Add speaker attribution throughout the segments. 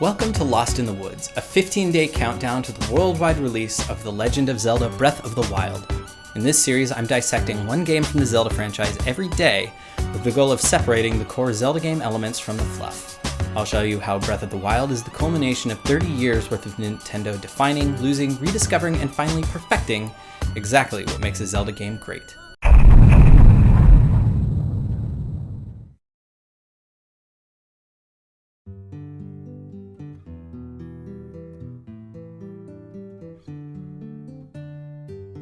Speaker 1: Welcome to Lost in the Woods, a 15-day countdown to the worldwide release of The Legend of Zelda Breath of the Wild. In this series, I'm dissecting one game from the Zelda franchise every day with the goal of separating the core Zelda game elements from the fluff. I'll show you how Breath of the Wild is the culmination of 30 years worth of Nintendo defining, losing, rediscovering, and finally perfecting exactly what makes a Zelda game great.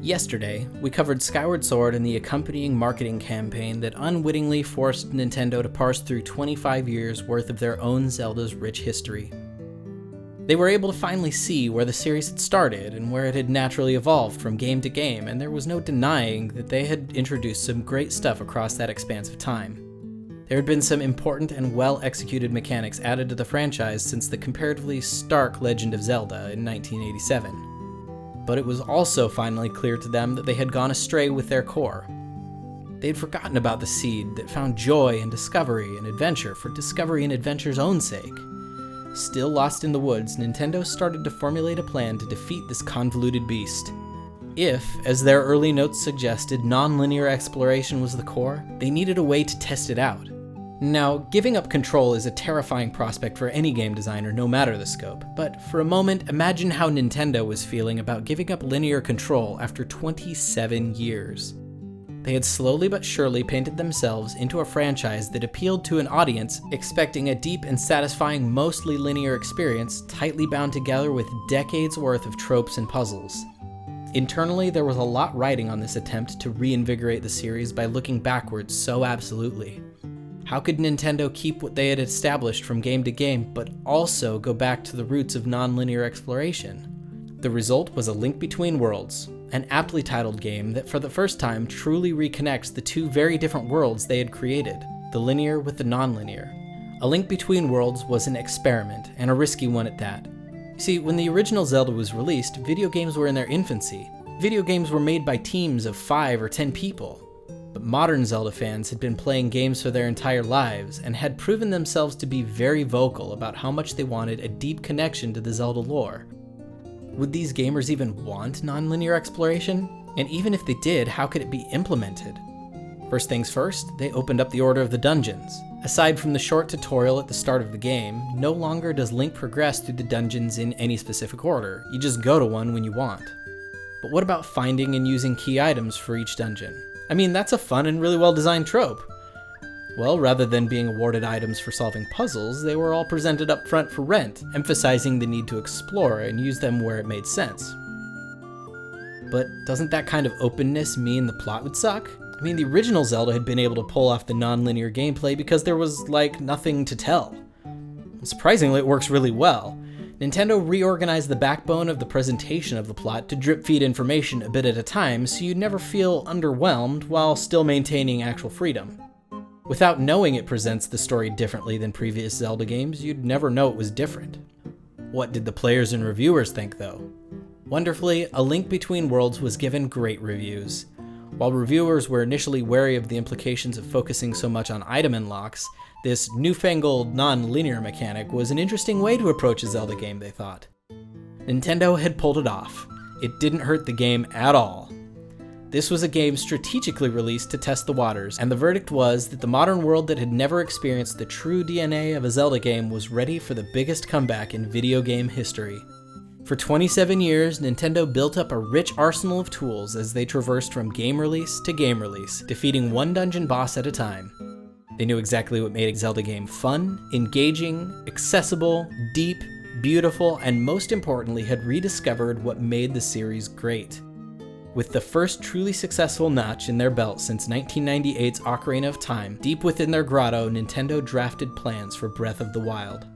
Speaker 1: Yesterday, we covered Skyward Sword and the accompanying marketing campaign that unwittingly forced Nintendo to parse through 25 years worth of their own Zelda's rich history. They were able to finally see where the series had started and where it had naturally evolved from game to game, and there was no denying that they had introduced some great stuff across that expanse of time. There had been some important and well-executed mechanics added to the franchise since the comparatively stark Legend of Zelda in 1987. But it was also finally clear to them that they had gone astray with their core. They had forgotten about the seed that found joy and discovery and adventure for discovery and adventure's own sake. Still lost in the woods, Nintendo started to formulate a plan to defeat this convoluted beast. If, as their early notes suggested, non-linear exploration was the core, they needed a way to test it out. Now, giving up control is a terrifying prospect for any game designer, no matter the scope, but for a moment, imagine how Nintendo was feeling about giving up linear control after 27 years. They had slowly but surely painted themselves into a franchise that appealed to an audience expecting a deep and satisfying, mostly linear experience tightly bound together with decades worth of tropes and puzzles. Internally, there was a lot riding on this attempt to reinvigorate the series by looking backwards so absolutely. How could Nintendo keep what they had established from game to game, but also go back to the roots of non-linear exploration? The result was A Link Between Worlds, an aptly titled game that for the first time truly reconnects the two very different worlds they had created, the linear with the non-linear. A Link Between Worlds was an experiment, and a risky one at that. You see, when the original Zelda was released, video games were in their infancy. Video games were made by teams of 5 or 10 people. But modern Zelda fans had been playing games for their entire lives and had proven themselves to be very vocal about how much they wanted a deep connection to the Zelda lore. Would these gamers even want non-linear exploration? And even if they did, how could it be implemented? First things first, they opened up the order of the dungeons. Aside from the short tutorial at the start of the game, no longer does Link progress through the dungeons in any specific order. You just go to one when you want. But what about finding and using key items for each dungeon? I mean, that's a fun and really well-designed trope. Well, rather than being awarded items for solving puzzles, they were all presented up front for rent, emphasizing the need to explore and use them where it made sense. But doesn't that kind of openness mean the plot would suck? I mean, the original Zelda had been able to pull off the non-linear gameplay because there was, nothing to tell. Surprisingly, it works really well. Nintendo reorganized the backbone of the presentation of the plot to drip-feed information a bit at a time so you'd never feel underwhelmed while still maintaining actual freedom. Without knowing it presents the story differently than previous Zelda games, you'd never know it was different. What did the players and reviewers think, though? Wonderfully, A Link Between Worlds was given great reviews. While reviewers were initially wary of the implications of focusing so much on item unlocks, this newfangled non-linear mechanic was an interesting way to approach a Zelda game, they thought. Nintendo had pulled it off. It didn't hurt the game at all. This was a game strategically released to test the waters, and the verdict was that the modern world that had never experienced the true DNA of a Zelda game was ready for the biggest comeback in video game history. For 27 years, Nintendo built up a rich arsenal of tools as they traversed from game release to game release, defeating one dungeon boss at a time. They knew exactly what made a Zelda game fun, engaging, accessible, deep, beautiful, and most importantly had rediscovered what made the series great. With the first truly successful notch in their belt since 1998's Ocarina of Time, deep within their grotto, Nintendo drafted plans for Breath of the Wild.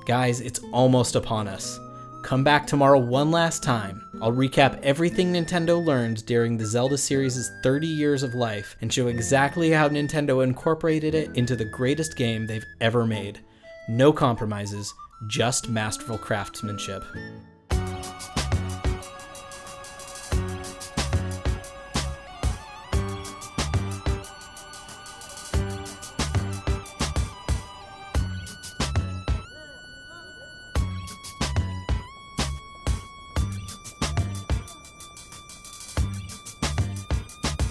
Speaker 1: Guys, it's almost upon us. Come back tomorrow one last time. I'll recap everything Nintendo learned during the Zelda series' 30 years of life and show exactly how Nintendo incorporated it into the greatest game they've ever made. No compromises, just masterful craftsmanship.